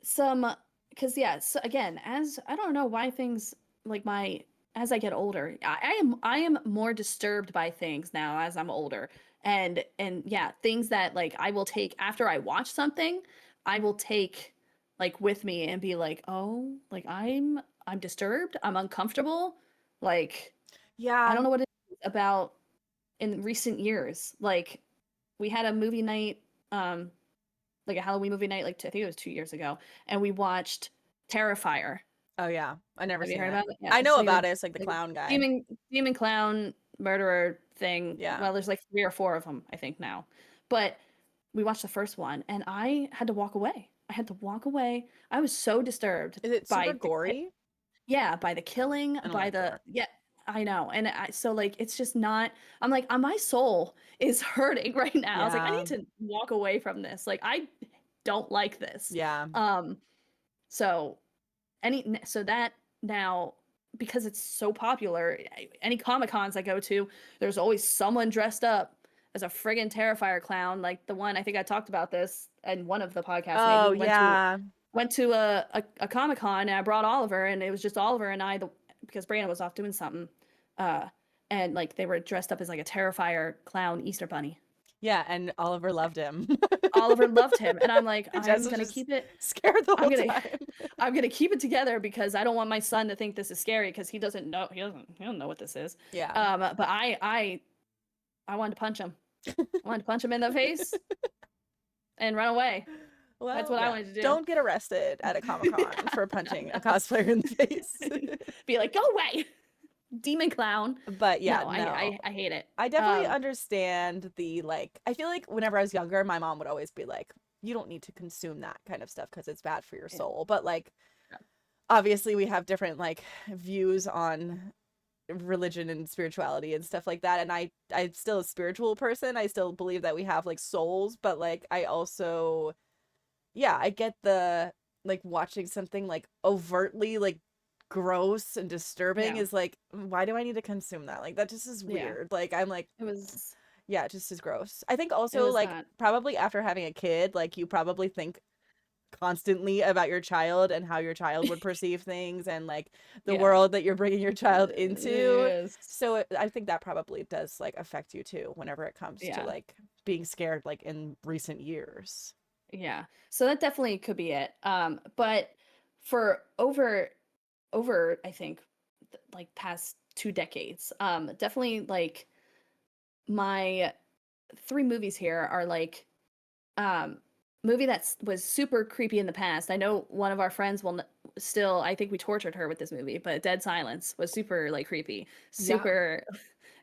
some because yeah, so again, as I don't know why things like my as I get older, I am more disturbed by things now as I'm older. And yeah, things that like I will take after I watch something, I will take like with me and be like, "Oh, like I'm disturbed, I'm uncomfortable." Like I Yeah. don't know what it is about in recent years. Like we had a movie night, like a Halloween movie night, like I think it was 2 years ago, and we watched Terrifier. Oh yeah. I never Have you seen heard it. about it? Yeah, I it's know like about it. It's like the like a clown guy. demon clown murderer thing. Yeah. Well, there's like 3 or 4 of them, I think now. But we watched the first one, and I had to walk away. I had to walk away. I was so disturbed Is it super by gory? yeah, by the killing, I don't by like the gore. yeah, I know. And so like it's just not I'm like my soul is hurting right now. I was like I Yeah. need to walk away from this. Like I don't like this. Yeah. Um so so that now because it's so popular, any Comic-Cons I go to, there's always someone dressed up as a friggin' Terrifier clown, like the one I think I talked about this in one of the podcasts maybe Oh we yeah. went to a Comic Con and I brought Oliver and it was just Oliver and I because Brandon was off doing something, uh, and like they were dressed up as like a Terrifier clown Easter bunny. Yeah, and Oliver loved him. Oliver loved him and I'm like Jess I'm was gonna just keep it. scared the I'm whole gonna time. I'm gonna keep it together because I don't want my son to think this is scary because he doesn't know what this is. Yeah. But I wanted to punch him. I wanted to punch him in the face and run away. That's Well, what I yeah. wanted to Don't get arrested at a Comic-Con for punching a cosplayer in the face. do. Be like, go away, demon clown. But yeah, No, no. I hate it. I definitely understand the like I feel like whenever I was younger, my mom would always be like, you don't need to consume that kind of stuff because it's bad for your Yeah. soul. But like Yeah. obviously we have different like views on religion and spirituality and stuff like that. And I'm still a spiritual person. I still believe that we have like souls, but like I also yeah, I get the like watching something like overtly like gross and disturbing Yeah. is like why do I need to consume that? Like that just is Yeah. weird. Like I'm like It was yeah, it just is gross. I think it also was like not. probably after having a kid, like you probably think constantly about your child and how your child would perceive things and like the Yeah. world that you're bringing your child into. Yes. So I think that probably does like affect you too whenever it comes to Yeah. like being scared like in recent years. Yeah. So that definitely could be it. But for over I think like past 2 decades, definitely like my 3 movies here are like um movie was super creepy in the past. I know one of our friends will still I think we tortured her with this movie, but Dead Silence was super like creepy. Yeah. Super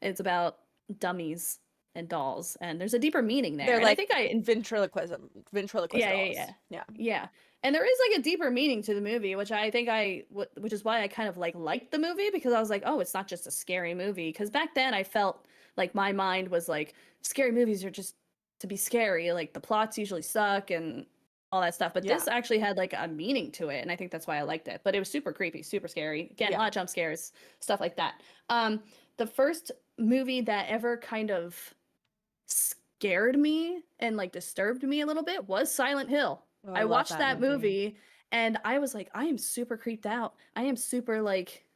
it's about dummies and dolls and there's a deeper meaning there. They're And I like think I ventriloquist yeah, yeah, yeah. dolls. Yeah. Yeah. And there is like a deeper meaning to the movie, which I think which is why I kind of like liked the movie because I was like, "Oh, it's not just a scary movie." Because back then I felt like my mind was like scary movies are just to be scary, like the plots usually suck and all that stuff. But Yeah. this actually had like a meaning to it, and I think that's why I liked it. But it was super creepy, super scary. Again, a Yeah. lot of jump scares, stuff like that. Um the first movie that ever kind of scared me and like disturbed me a little bit was Silent Hill. Oh, I I love watched that that movie. movie and I was like, I am super creeped out. I am super like,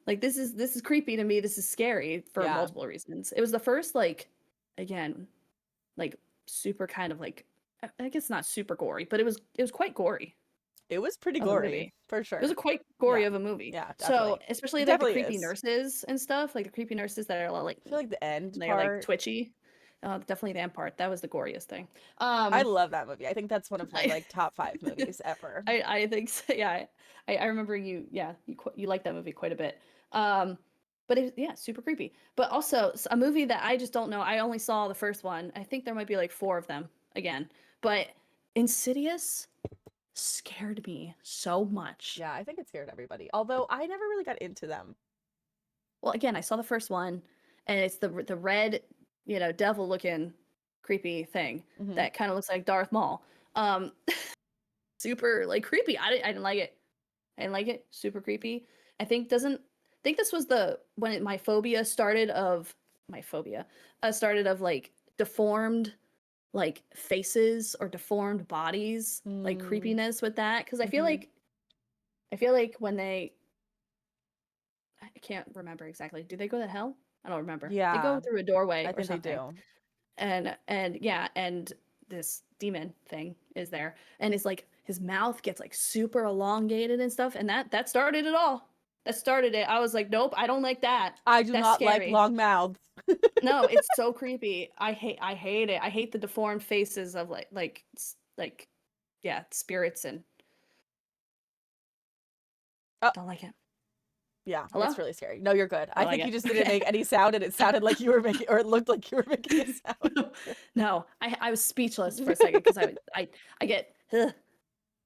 like this is creepy to me. This is scary for Yeah. multiple reasons. It was the first like, again, like super kind of like, I guess not super gory, but it was quite gory It was pretty of a gory, movie. for It was sure. a quite gory Yeah. of a movie. Yeah, So definitely. especially It like the definitely creepy is. nurses and stuff, like the creepy nurses that are like I feel like the end they're like part twitchy. Definitely that part. That was the goriest thing. I love that movie. I think that's one of my I like top 5 movies ever. I think so, yeah. I remember you. Yeah, you like that movie quite a bit. Um, but yeah, super creepy. But also a movie that I just don't know. I only saw the first one. I think there might be like 4 of them again. But Insidious scared me so much. Yeah, I think it scared everybody. Although I never really got into them. Well, again, I saw the first one, and it's the red, devil looking creepy thing Hmm. that kind of looks like Darth Maul. Um, super like creepy. I didn't like it. I didn't like it. Super creepy. I think this was the when my phobia started of started of like deformed like faces or deformed bodies, like Mm. creepiness with that. Because Hmm. I feel like when I can't remember exactly. Do they go to hell? I don't remember. They go Yeah, through a doorway I or think they something. do. And yeah, and this demon thing is there. And it's like his mouth gets like super elongated and stuff. And that started it all. That started it. I was like, nope, I don't like that. I do That's not like scary. long mouths. No, it's so creepy. I hate it. I hate the deformed faces of like yeah, spirits and Oh, don't like it. yeah, Hello? it's really scary. No, you're good. I Don't like think you it. just didn't Okay. make any sound and it sounded like you were making, or it looked like you were making a sound. No, I was speechless for a second because I get ugh,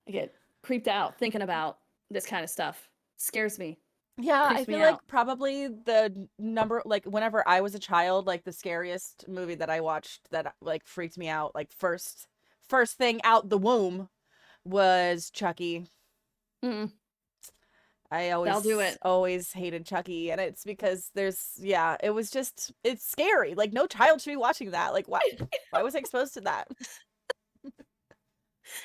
I get creeped out thinking about this kind of stuff. Scares me, Yeah, I creeps feel me like out. probably the number, like whenever I was a child, like the scariest movie that I watched that like freaked me out, like first thing out the womb was Chucky. Mm, I that'll do always it. always hated Chucky, and it's because yeah, it was just it's scary. Like no child should be watching that. Like why was I exposed to that?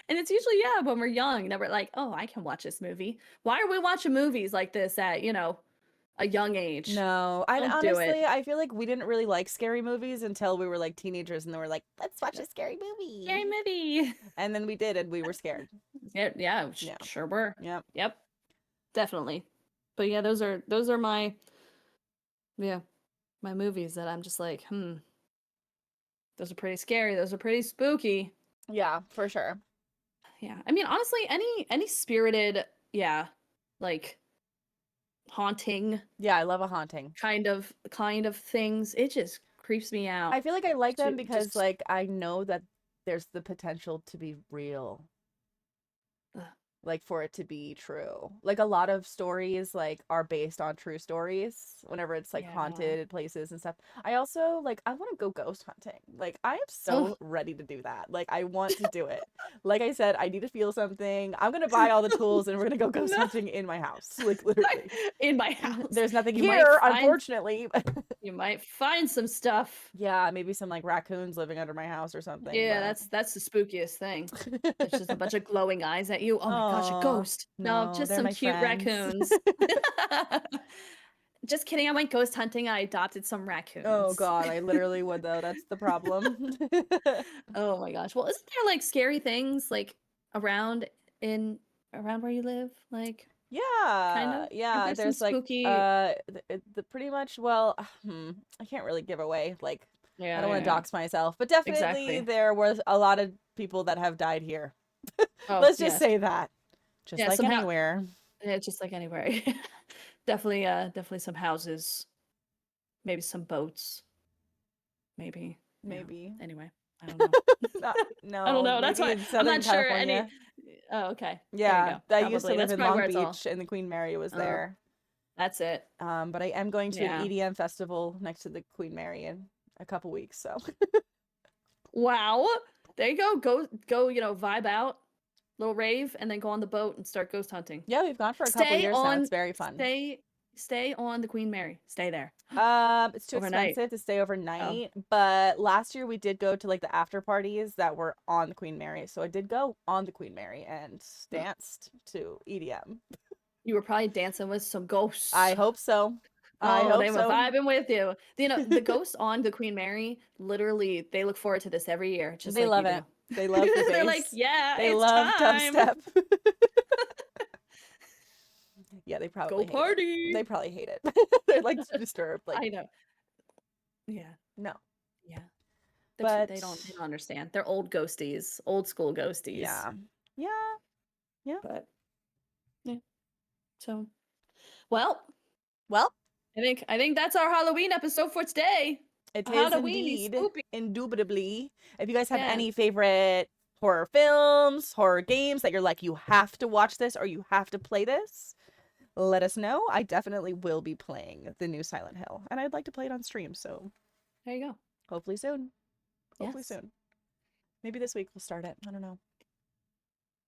And it's usually yeah when we're young that we're like, oh, I can watch this movie. Why are we watching movies like this at a young age? No, I Don't do it. honestly I feel like we didn't really like scary movies until we were like teenagers and then we're like, let's watch a scary movie. Scary movie. And then we did and we were scared. Yeah, yeah, Yeah. sure were. Yep. Yep, definitely. But yeah, those are my yeah my movies that I'm just like, those are pretty scary. Those are pretty spooky. Yeah, for sure. Yeah. I mean, honestly, any spirited, yeah, like haunting Yeah, I love a haunting. kind of things, it just creeps me out. I feel like I like them because Just like I know that there's the potential to be real. ugh, Like for it to be true. Like a lot of stories like are based on true stories whenever it's like yeah. haunted places and stuff. I also like I want to go ghost hunting. Like I am Oh. so ready to do that. Like I want to do it. Like I said, I need to feel something. I'm going to buy all the tools and we're going to go ghost No. hunting in my house. Like literally. In my house. There's nothing You might here, find unfortunately. you might find some stuff. Yeah, maybe some like raccoons living under my house or something, Yeah, but that's the spookiest thing. There's just a bunch of glowing eyes at you. Oh my gosh, a oh, ghost. No, no, just they're some my cute friends. raccoons. Just kidding. I went ghost hunting. I adopted some Oh raccoons. God, I literally would though. That's the problem. Oh my gosh. Well, isn't there like scary things like around in around where you live? Like kind of? Yeah, Aren't yeah. there some There's like spooky the pretty much well, I can't really give away like I Yeah, don't yeah, want to yeah. dox myself, but definitely Exactly. there was a lot of people that have died here. Oh, Let's just yes. say that. Just Yeah, like somehow anywhere. yeah, just like anywhere. Definitely some houses, maybe some boats, maybe. Yeah. Maybe. Anyway, I don't know. Not, I don't no, know. That's maybe why in I'm Southern not sure any California. Oh, okay. There you Yeah, go. I used to Probably. live That's in probably Long where it's all. Beach and the Queen Mary was Uh, there. that's it. But I am going to an Yeah. EDM festival next to the Queen Mary in a couple weeks, so Wow. There you go. Go, vibe out, little rave, and then go on the boat and start ghost hunting. yeah, we've gone for a couple Stay years now. It's on very fun. stay on the Queen Mary. Stay there. It's too Overnight. expensive to stay Oh. overnight, but last year we did go to like the after parties that were on the Queen Mary. So I did go on the Queen Mary and danced to EDM. You were probably dancing with some ghosts. I hope so. I Oh, hope they were so. vibing with you. The ghosts on the Queen Mary, literally, they look forward to this every year, just They like you love it. do. They love the They're like, bass. yeah, They it's love time. dubstep. Yeah, they Go probably hate it. party. They probably hate it. They're like disturbed. Like, I know. Yeah. no. Yeah. They But don't understand. They're old ghosties, old school ghosties. yeah. Yeah. Yeah. But yeah. So, well, Well, I think that's our Halloween episode for today. it is Halloweeny, indeed, spoopy. indubitably. If you guys have Yeah. any favorite horror films, horror games that you're like, you have to watch this or you have to play this, let us know. I definitely will be playing the new Silent Hill, and I'd like to play it on stream. So There you go. hopefully soon. Hopefully Yes. soon. Maybe this week we'll start it. I don't know.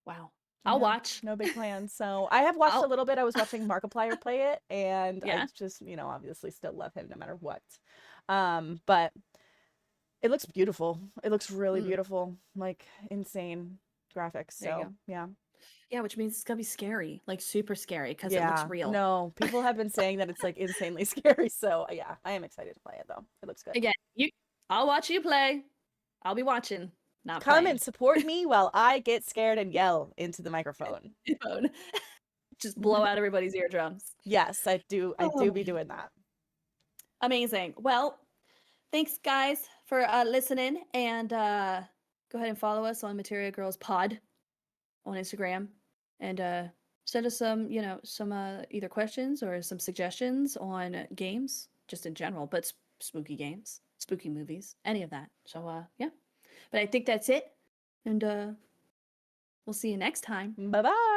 Wow. I I'll know. watch. No big plans. So I have watched a I'll little bit. I was watching Markiplier play it, and I yeah. just, obviously still love him no matter what. But it looks beautiful. It looks really Mm, beautiful, like insane graphics. there you So go. yeah, Yeah, which means it's gonna be scary, like super scary, because it looks yeah. real. No, people have been saying that it's like insanely scary. So yeah, I am excited to play it though. It looks good. Again, I'll watch you play. I'll be watching, not Come playing. and support me while I get scared and yell into the microphone. Phone. Just blow out everybody's eardrums. Yes, I do. I do Oh, be doing that. amazing. Well, thanks guys for listening, and go ahead and follow us on Materia Girls Pod on Instagram, and send us some, some either questions or some suggestions on games, just in general, but spooky games, spooky movies, any of that. So yeah, but I think that's it, and we'll see you next time. Bye bye.